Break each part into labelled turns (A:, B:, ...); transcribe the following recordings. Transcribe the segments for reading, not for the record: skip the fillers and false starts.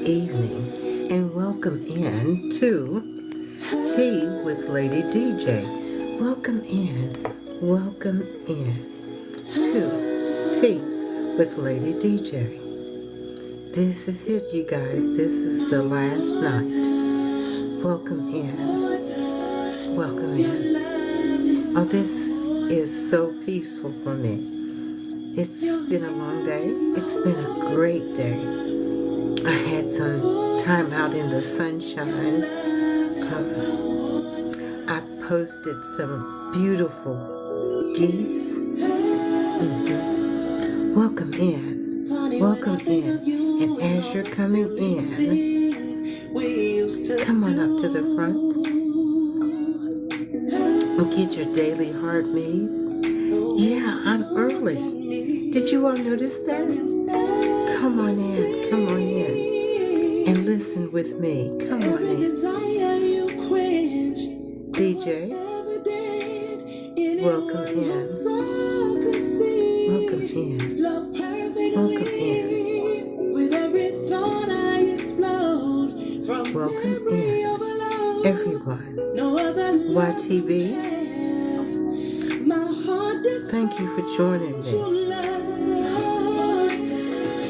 A: evening, and welcome in to Tea with Lady DJ. Welcome in to Tea with Lady DJ. This is it, you guys. This is the last night. Welcome in. Welcome in. Oh, this is so peaceful for me. It's been a long day. It's been a great day. I had some time out in the sunshine. I posted some beautiful geese. Welcome in. Welcome in. And as you're coming in, come on up to the front and get your daily heart maze. Yeah, I'm early. Did you all notice that? Come on in, and listen with me. Come on in. DJ, welcome in. Welcome in. Welcome in. Welcome in. Everyone. YTV, thank you for joining me.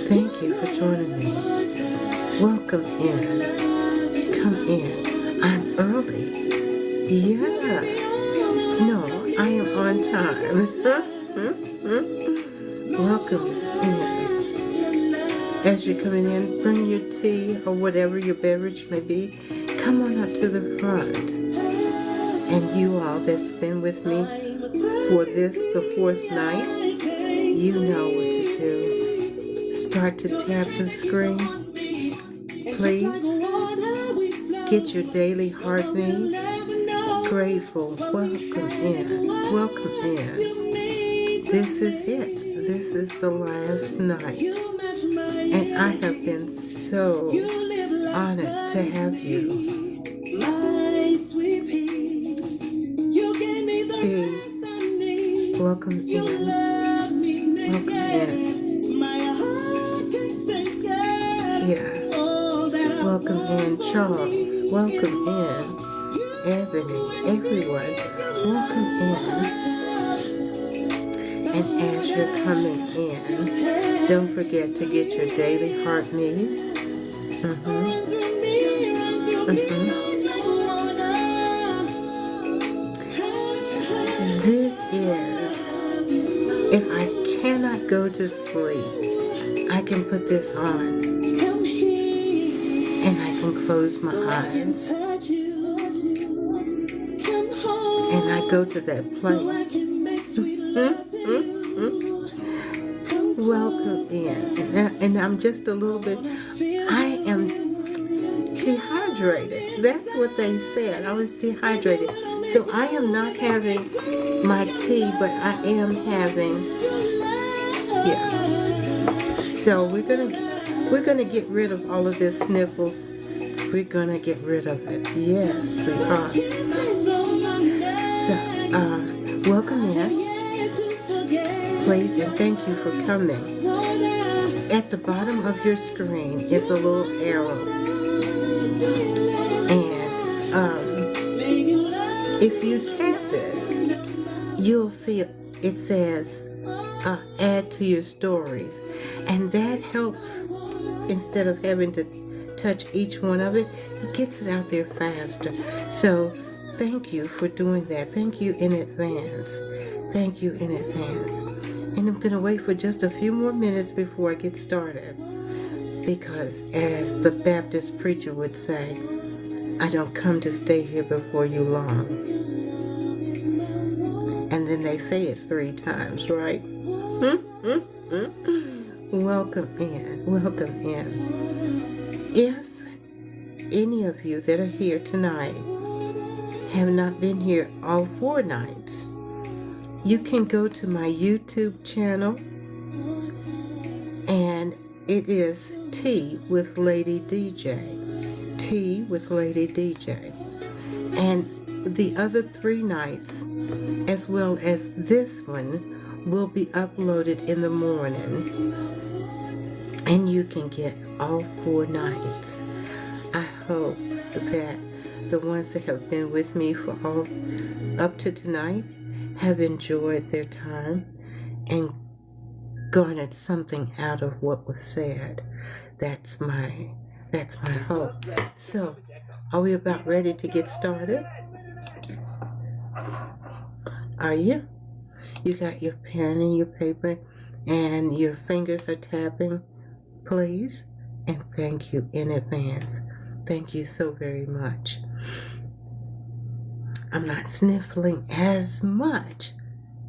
A: Thank you for joining me. Welcome in. Come in. I'm early. Yeah. No, I am on time. Welcome in. As you're coming in, bring your tea or whatever your beverage may be. Come on up to the front. And you all that's been with me for this, the fourth night, you know what to do. Start to tap the screen. Please get your daily heart maze. Grateful. Welcome in. Welcome in. This is it. This is the last night. And I have been so honored to have you. Peace. Welcome in. Welcome in. Yeah. Welcome in, Charles. Welcome in, Ebony. Everyone, welcome in. And as you're coming in, don't forget to get your daily heart maze. This is, if I cannot go to sleep, I can put this on. And I can close my eyes. And I go to that place. Welcome in. And I'm just a little bit, I am dehydrated. That's what they said. I was dehydrated. So I am not having my tea, but I am having, yeah. So we're gonna get rid of all of this sniffles. We're gonna get rid of it. Yes, we are. So, welcome in. Please, and thank you for coming. At the bottom of your screen is a little arrow. And if you tap it, you'll see it says add to your stories. And that helps. Instead of having to touch each one of it, it gets it out there faster. So thank you for doing that. Thank you in advance. Thank you in advance. And I'm going to wait for just a few more minutes before I get started. Because as the Baptist preacher would say, I don't come to stay here before you long. And then they say it 3 times, right? Welcome in. Welcome in. If any of you that are here tonight have not been here all 4 nights, you can go to my YouTube channel, and it is Tea with Lady DJ. Tea with Lady DJ. And the other 3 nights, as well as this one, will be uploaded in the morning. and you can get all 4 nights. I hope that the ones that have been with me for all up to tonight have enjoyed their time and garnered something out of what was said. That's my hope. So, are we about ready to get started? Are you? You got your pen and your paper and your fingers are tapping, please? And thank you in advance. Thank you so very much. I'm not sniffling as much.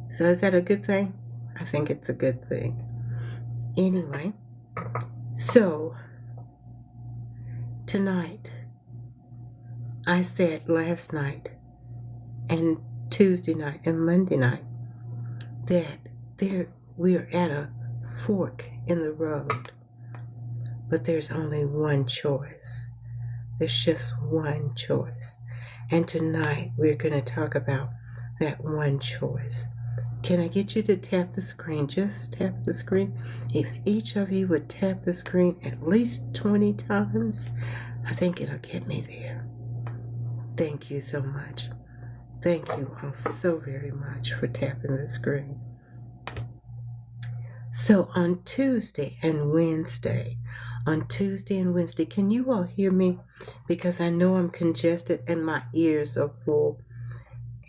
A: So is that a good thing? I think it's a good thing. Anyway, so tonight, I said last night and Tuesday night and Monday night that we're at a fork in the road, but there's only one choice. There's just one choice. And tonight we're going to talk about that one choice. Can I get you to tap the screen? Just tap the screen. If each of you would tap the screen at least 20 times, I think it'll get me there. Thank you so much. Thank you all so very much for tapping the screen. So on Tuesday and Wednesday, can you all hear me? Because I know I'm congested and my ears are full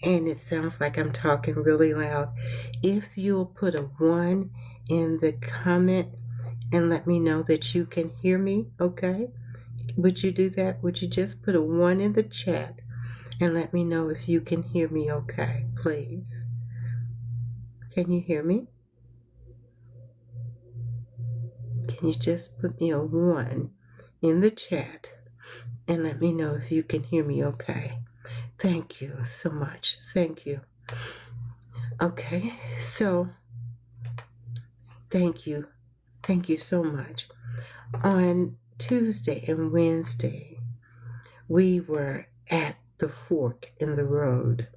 A: and it sounds like I'm talking really loud. If you'll put a 1 in the comment and let me know that you can hear me, okay? Would you do that? Would you just put a 1 in the chat and let me know if you can hear me okay, please? Can you hear me? Can you just put me a 1 in the chat and let me know if you can hear me okay? Thank you so much. Thank you. Okay, so thank you. Thank you so much. On Tuesday and Wednesday, we were at the fork in the road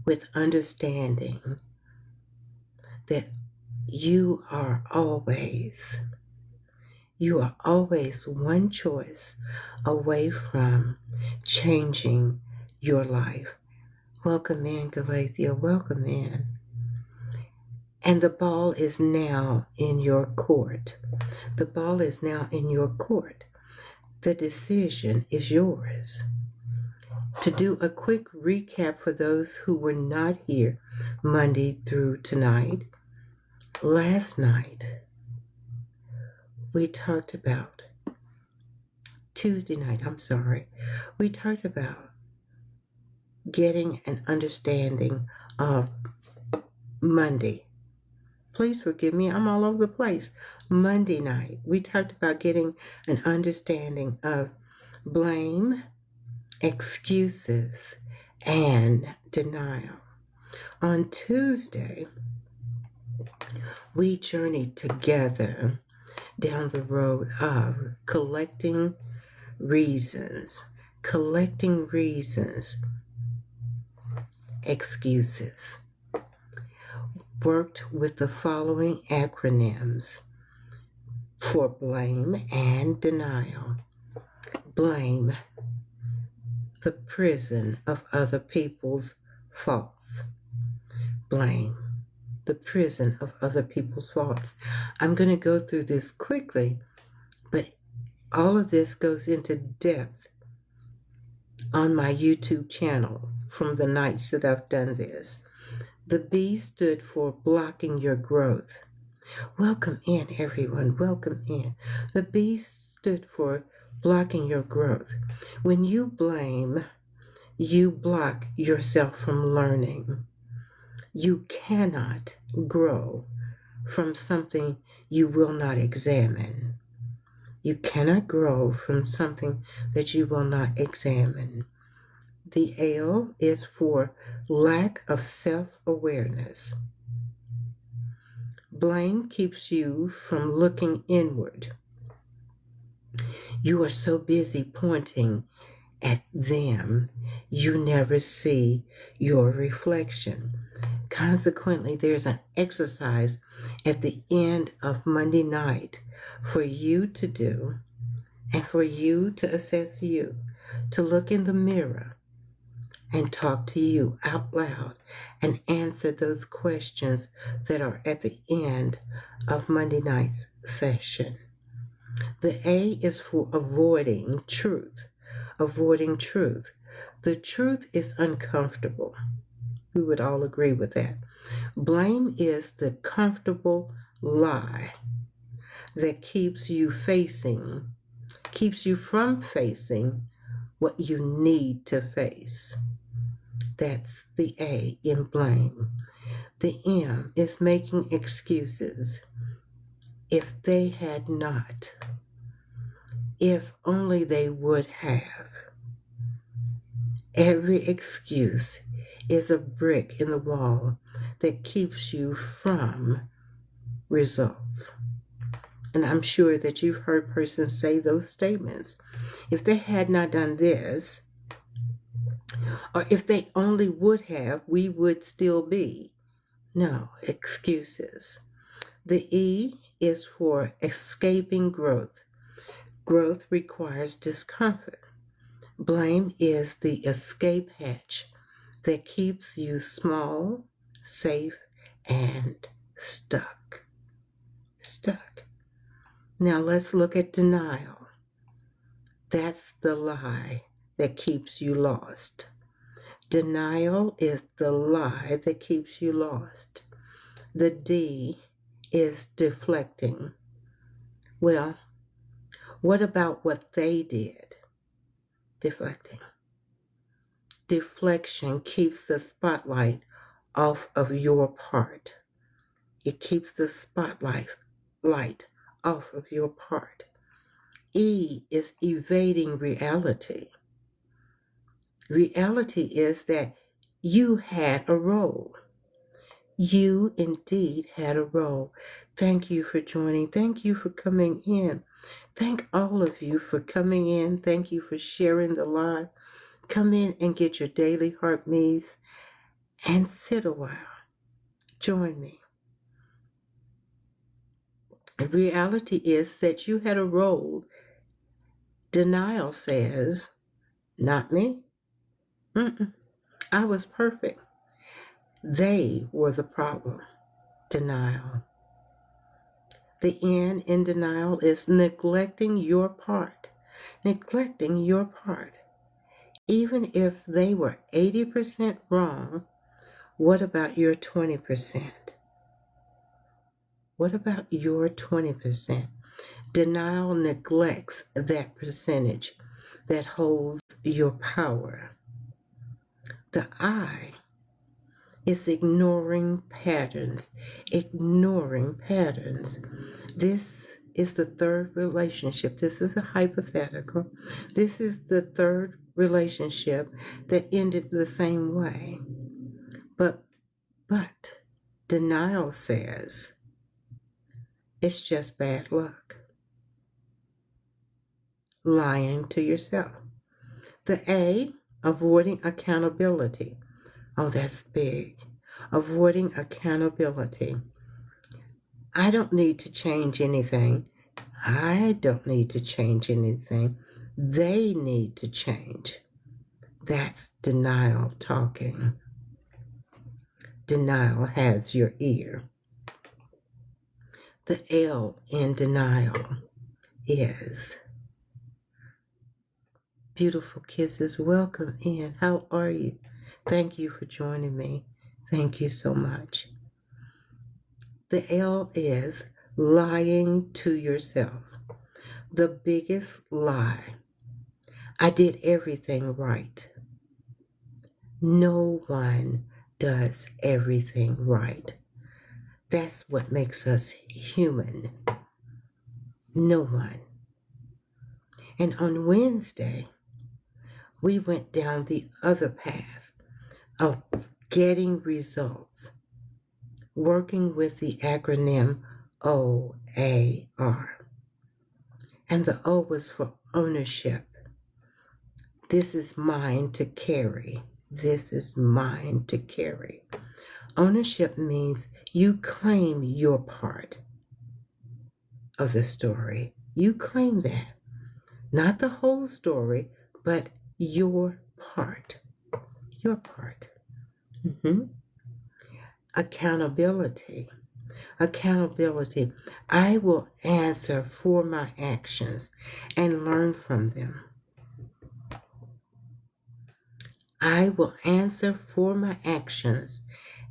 A: with understanding that you are always one choice away from changing your life. Welcome in, Galathea. Welcome in. And the ball is now in your court. The ball is now in your court. The decision is yours. To do a quick recap for those who were not here Monday through tonight, last night we talked about we talked about getting an understanding of Monday. Please forgive me, I'm all over the place. Monday night, we talked about getting an understanding of blame, excuses, and denial. On Tuesday, we journeyed together down the road of collecting reasons, excuses. Worked with the following acronyms for blame and denial. Blame, the prison of other people's faults. Blame, the prison of other people's faults. I'm going to go through this quickly, but all of this goes into depth on my YouTube channel from the nights that I've done this. The B stood for blocking your growth. Welcome in, everyone. Welcome in. The B stood for blocking your growth. When you blame, you block yourself from learning. You cannot grow from something you will not examine. You cannot grow from something that you will not examine. The L is for lack of self-awareness. Blame keeps you from looking inward. You are so busy pointing at them, you never see your reflection. Consequently, there's an exercise at the end of Monday night for you to do and for you to assess you, to look in the mirror and talk to you out loud and answer those questions that are at the end of Monday night's session. The A is for avoiding truth. Avoiding truth. The truth is uncomfortable. We would all agree with that. Blame is the comfortable lie that keeps you from facing what you need to face. That's the A in blame. The M is making excuses. If they had not, if only they would have. Every excuse is a brick in the wall that keeps you from results. And I'm sure that you've heard persons say those statements. If they had not done this, or if they only would have, we would still be. No, excuses. The E is for escaping growth. Growth requires discomfort. Blame is the escape hatch that keeps you small, safe, and stuck. Stuck. Now let's look at denial. That's the lie that keeps you lost. Denial is the lie that keeps you lost. The D is deflecting. Well, what about what they did? Deflecting. Deflection keeps the spotlight off of your part. It keeps the spotlight off of your part. E is evading reality. Reality is that you had a role. You indeed had a role. Thank you for joining. Thank you for coming in. Thank all of you for coming in. Thank you for sharing the live. Come in and get your daily heart me's and sit a while. Join me. The reality is that you had a role. Denial says, not me. I was perfect. They were the problem. Denial. The N in denial is neglecting your part. Neglecting your part. Even if they were 80% wrong, what about your 20%? What about your 20%? Denial neglects that percentage that holds your power. The I is ignoring patterns. Ignoring patterns. This is the third relationship. This is a hypothetical. This is the third relationship that ended the same way. But denial says it's just bad luck. Lying to yourself. The A, avoiding accountability. Oh, that's big. Avoiding accountability. I don't need to change anything. I don't need to change anything. They need to change. That's denial talking. Denial has your ear. The L in denial is beautiful kisses. Welcome in. How are you? Thank you for joining me. Thank you so much. The L is lying to yourself. The biggest lie. I did everything right. No one does everything right. That's what makes us human. No one. And on Wednesday, we went down the other path of getting results, working with the acronym OAR. And the O was for ownership. This is mine to carry. This is mine to carry. Ownership means you claim your part of the story. You claim that. Not the whole story, but your part. Your part. Accountability. Accountability. I will answer for my actions and learn from them. I will answer for my actions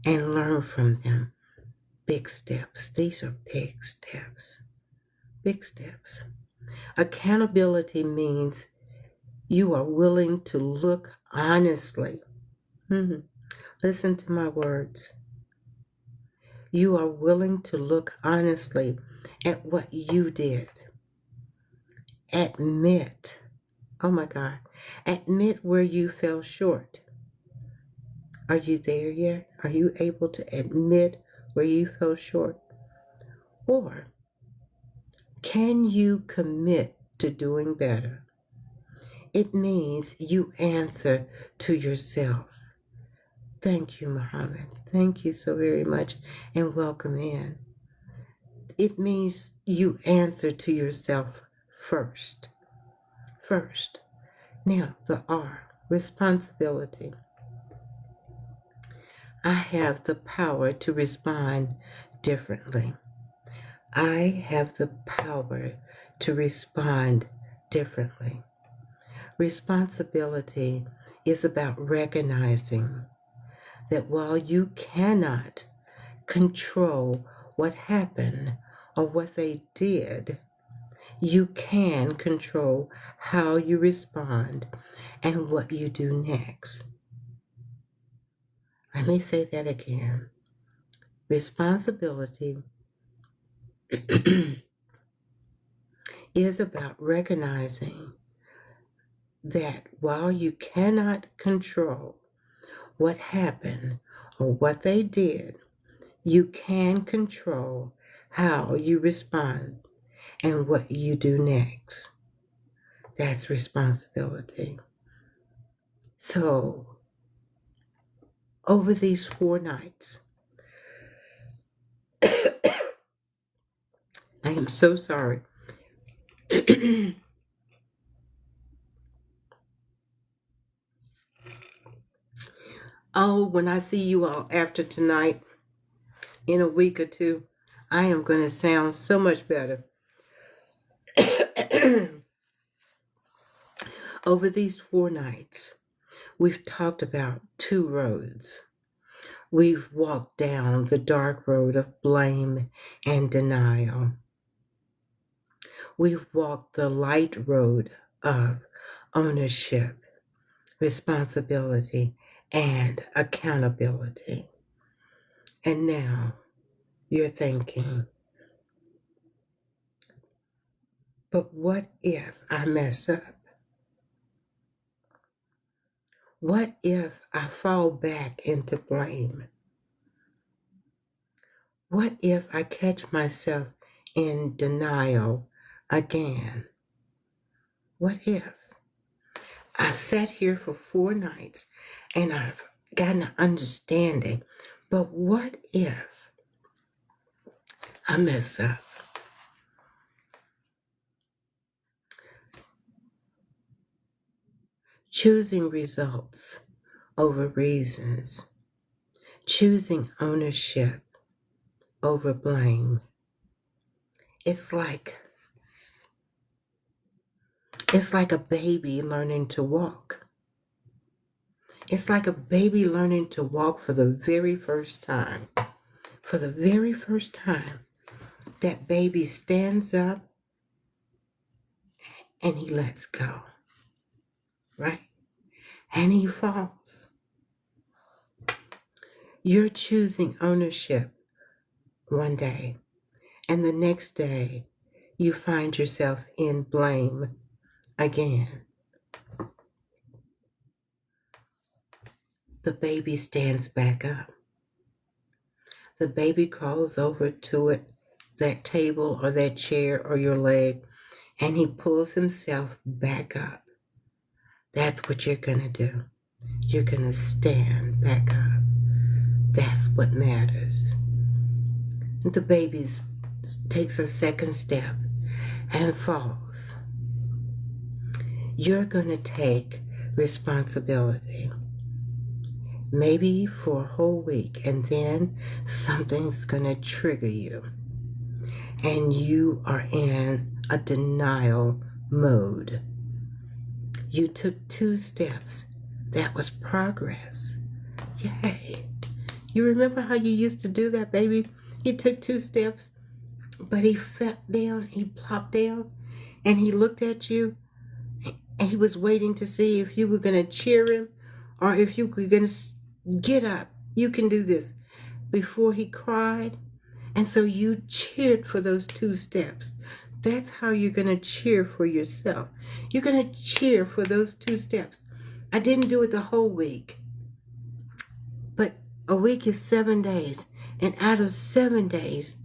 A: and learn from them. Big steps. These are big steps. Big steps. Accountability means you are willing to look honestly. Listen to my words. You are willing to look honestly at what you did. Admit, oh my God, admit where you fell short. Are you there yet? Are you able to admit where you fell short? Or can you commit to doing better? It means you answer to yourself. Thank you, Muhammad. Thank you so very much, and welcome in. It means you answer to yourself first. First. Now, the R, responsibility. I have the power to respond differently. I have the power to respond differently. Responsibility is about recognizing that while you cannot control what happened or what they did, you can control how you respond and what you do next. Let me say that again. Responsibility is about recognizing that while you cannot control what happened or what they did, you can control how you respond and what you do next. That's responsibility. So, over these 4 nights, I am so sorry. Oh, when I see you all after tonight, in a week or two, I am going to sound so much better. Over these 4 nights, we've talked about 2 roads. We've walked down the dark road of blame and denial. We've walked the light road of ownership, responsibility, and accountability. And now you're thinking, but what if I mess up? What if I fall back into blame? What if I catch myself in denial again? What if? I've sat here for 4 nights and I've gotten an understanding, but what if I mess up? Choosing results over reasons. Choosing ownership over blame. It's like a baby learning to walk. It's like a baby learning to walk for the very first time. For the very first time, that baby stands up and he lets go. Right? And he falls. You're choosing ownership one day, and the next day you find yourself in blame again. The baby stands back up. The baby crawls over to that table or that chair or your leg, and he pulls himself back up. That's what you're going to do. You're going to stand back up. That's what matters. The baby takes a second step and falls. You're going to take responsibility, maybe for a whole week, and then something's going to trigger you, and you are in a denial mode. You took 2 steps. That was progress. Yay. You remember how you used to do that, baby? He took 2 steps, but he fell down, he plopped down, and he looked at you, and he was waiting to see if you were going to cheer him or if you were going to get up. You can do this. Before he cried. And so you cheered for those 2 steps. That's how you're going to cheer for yourself. You're going to cheer for those 2 steps. I didn't do it the whole week. But a week is 7 days. And out of 7 days,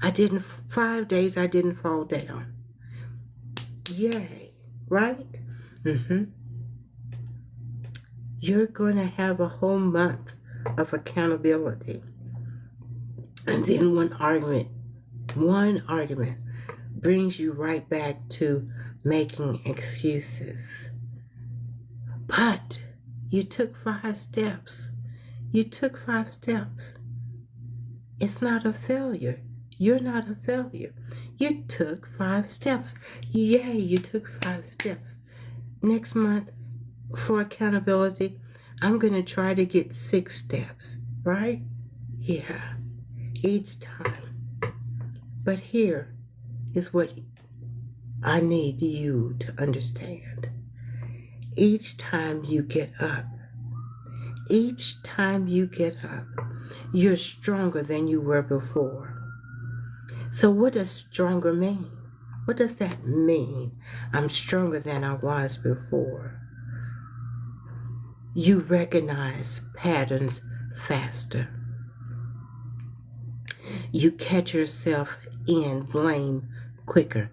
A: 5 days I didn't fall down. Yay, right? You're going to have a whole month of accountability. And then one argument brings you right back to making excuses. But you took 5 steps. You took 5 steps. It's not a failure. You're not a failure. You took 5 steps. Yay, you took 5 steps. Next month, for accountability, I'm going to try to get 6 steps, right? Yeah, each time. But here is what I need you to understand. Each time you get up, you're stronger than you were before. So what does stronger mean? What does that mean? I'm stronger than I was before. You recognize patterns faster. You catch yourself in blame quicker.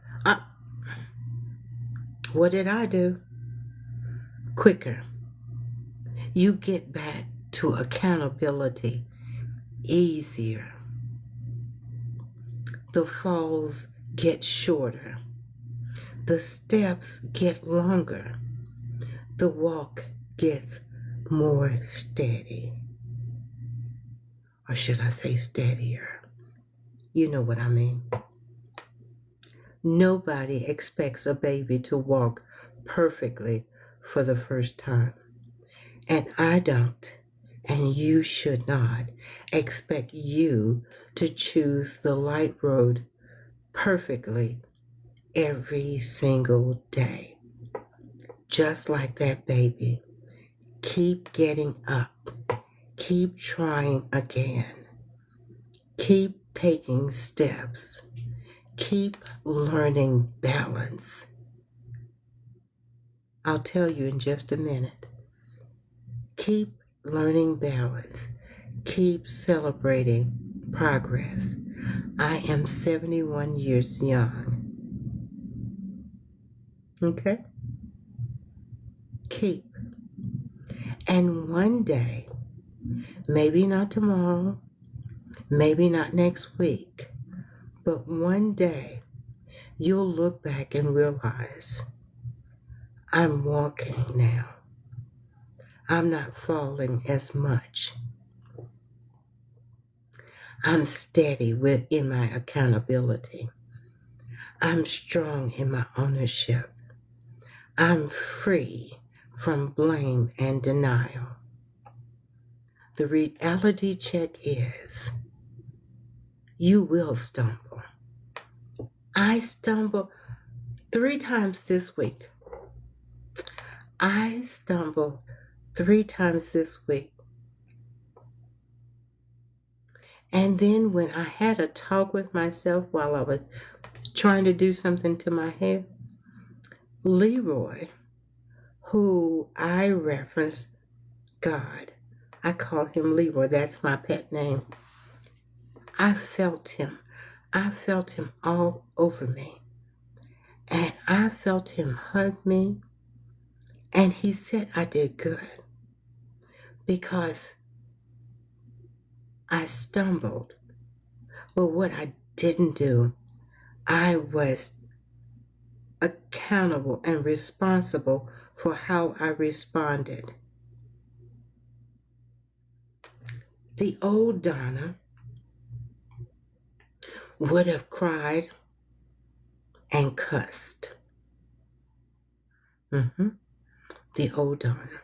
A: What did I do? Quicker. You get back to accountability easier. The falls get shorter. The steps get longer. The walk gets more steady. Or should I say steadier? You know what I mean. Nobody expects a baby to walk perfectly for the first time. And I don't, and you should not, expect you to choose the light road perfectly every single day. Just like that baby. Keep getting up. Keep trying again. Keep taking steps. Keep learning balance. I'll tell you in just a minute. Keep learning balance. Keep celebrating progress. I am 71 years young. Okay? Keep. And one day, maybe not tomorrow, maybe not next week, but one day you'll look back and realize I'm walking now. I'm not falling as much. I'm steady in my accountability. I'm strong in my ownership. I'm free from blame and denial. The reality check is you will stumble. I stumbled 3 times this week. I stumbled 3 times this week. And then when I had a talk with myself while I was trying to do something to my hair, Leroy, who I reference God, I call him Leroy, that's my pet name. I felt him all over me. And I felt him hug me. And he said I did good. Because I stumbled. But what I didn't do, I was accountable and responsible for how I responded. The old Donna would have cried and cussed. The old Donna.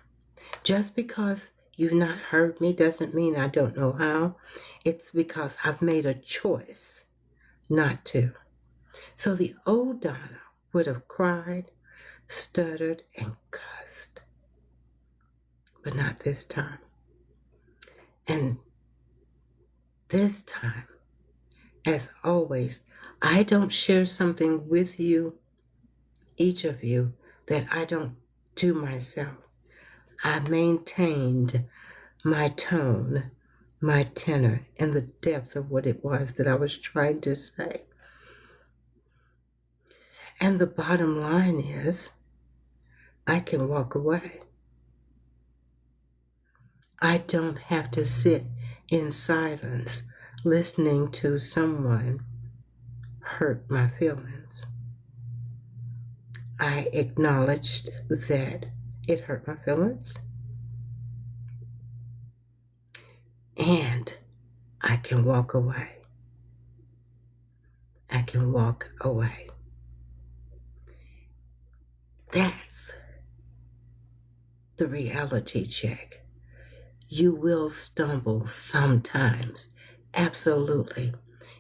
A: Just because you've not heard me doesn't mean I don't know how. It's because I've made a choice not to. So the old Donna would have cried, stuttered, and cussed. But not this time. And this time, as always, I don't share something with you, each of you, that I don't do myself. I maintained my tone, my tenor, and the depth of what it was that I was trying to say. And the bottom line is, I can walk away. I don't have to sit in silence listening to someone hurt my feelings. I acknowledged that it hurt my feelings, and I can walk away. I can walk away. That's the reality check. You will stumble sometimes, absolutely.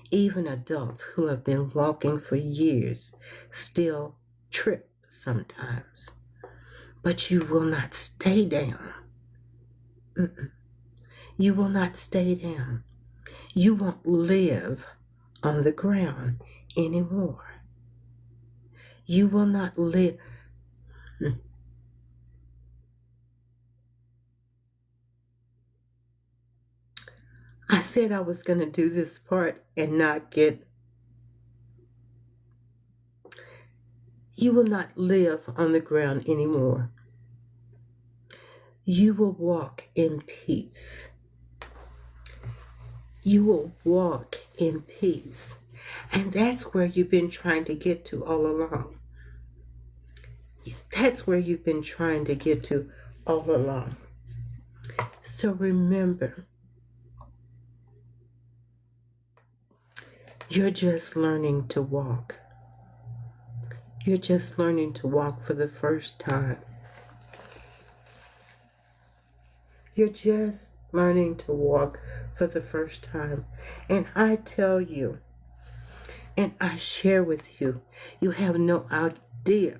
A: Even adults who have been walking for years still trip sometimes. But you will not stay down. You will not stay down. You won't live on the ground anymore. You will not live. I said I was going to do this part and not get. You will not live on the ground anymore. You will walk in peace. You will walk in peace. And that's where you've been trying to get to all along. That's where you've been trying to get to all along. So remember, you're just learning to walk. You're just learning to walk for the first time. You're just learning to walk for the first time. And I tell you, and I share with you, you have no idea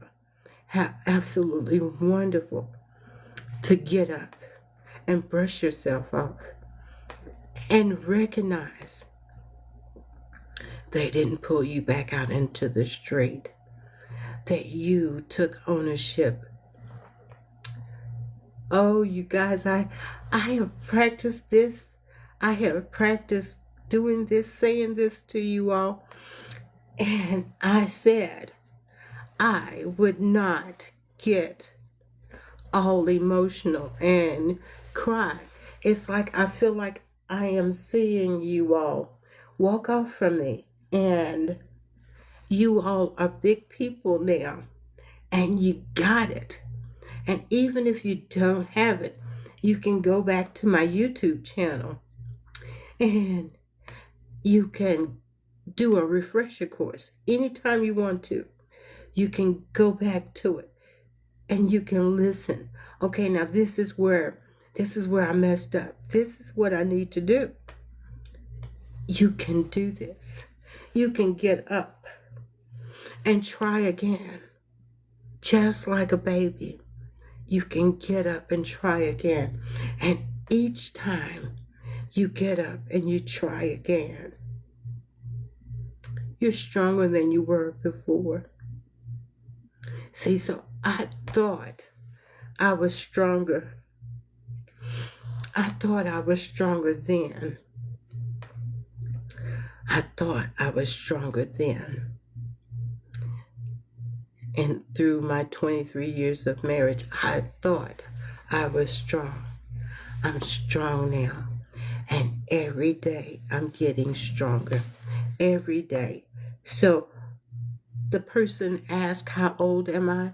A: how absolutely wonderful to get up and brush yourself off and recognize they didn't pull you back out into the street, that you took ownership. Oh, you guys, I have practiced this. I have practiced doing this, saying this to you all. And I said I would not get all emotional and cry. It's like I feel like I am seeing you all walk off from me. And you all are big people now. And you got it. And even if you don't have it, you can go back to my YouTube channel and you can do a refresher course anytime you want to. You can go back to it and you can listen. Okay, now this is where I messed up. This is what I need to do. You can do this. You can get up and try again. Just like a baby. You can get up and try again. And each time you get up and you try again, you're stronger than you were before. See, so I thought I was stronger. I thought I was stronger then. I thought I was stronger then. And through my 23 years of marriage, I thought I was strong. I'm strong now. And Every day I'm getting stronger. Every day. So the person asked, how old am I?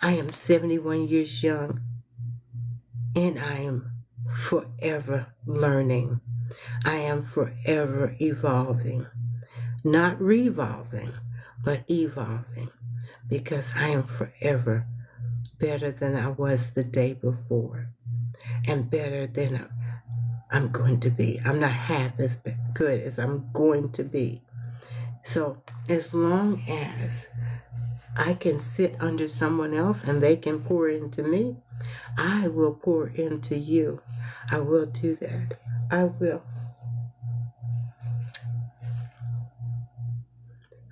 A: I am 71 years young, and I am forever learning. I am forever evolving. Not revolving, but evolving, because I am forever better than I was the day before, and better than I'm going to be. I'm not half as good as I'm going to be. So as long as I can sit under someone else and they can pour into me, I will pour into you. I will do that. I will.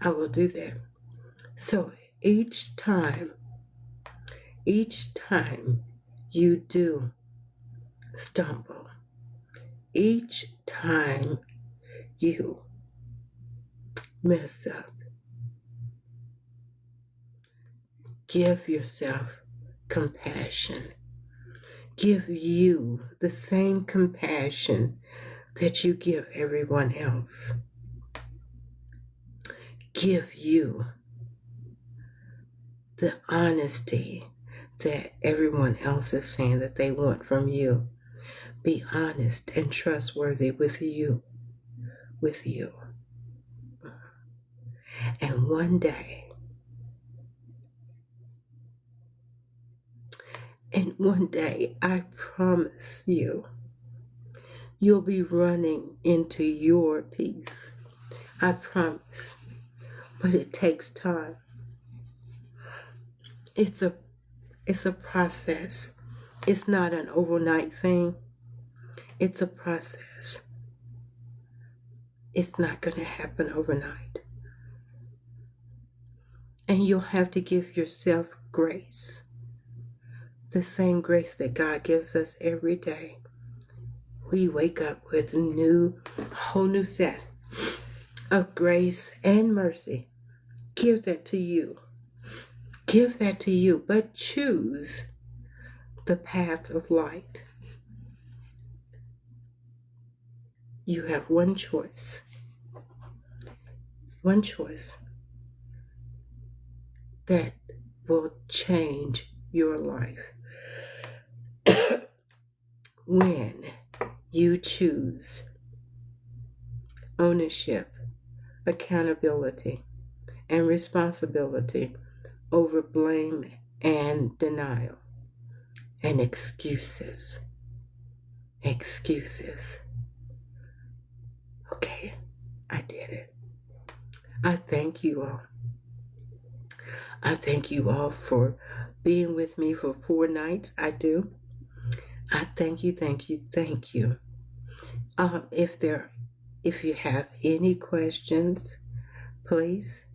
A: I will do that. So each time you do stumble, each time you mess up, give yourself compassion. Give you the same compassion that you give everyone else. Give you the honesty that everyone else is saying that they want from you. Be honest and trustworthy with you. And one day, I promise you, you'll be running into your peace. I promise. But it takes time. It's a process. It's not an overnight thing. It's a process. It's not going to happen overnight. And you'll have to give yourself grace. The same grace that God gives us every day. We wake up with a whole new set of grace and mercy. Give that to you. Give that to you, but choose the path of light. You have one choice. One choice that will change your life. When you choose ownership, accountability, and responsibility over blame and denial and excuses. Okay, I did it. I thank you all. I thank you all for being with me for 4 nights. I do. I thank you. If you have any questions, please,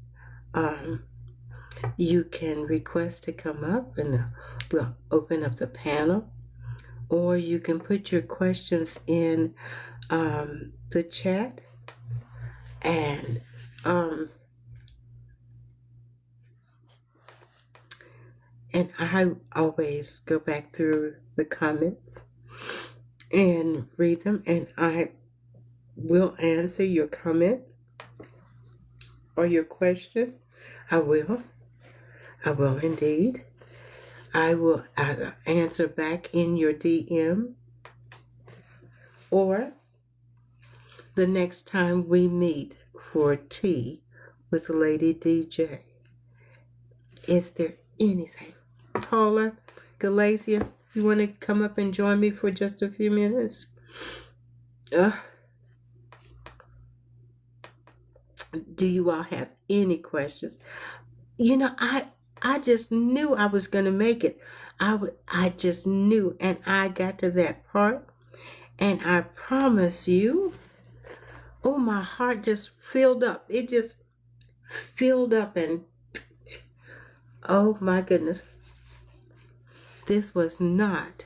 A: you can request to come up and we'll open up the panel, or you can put your questions in the chat, and I always go back through the comments and read them, and I will answer your comment or your question. I will indeed. I will either answer back in your DM, or the next time we meet for tea with Lady DJ. Is there anything? Paula, Galathea, you want to come up and join me for just a few minutes? Do you all have any questions? You know, I just knew I was going to make it. I just knew, and I got to that part, and I promise you, oh, my heart just filled up. It just filled up, and oh my goodness. This was not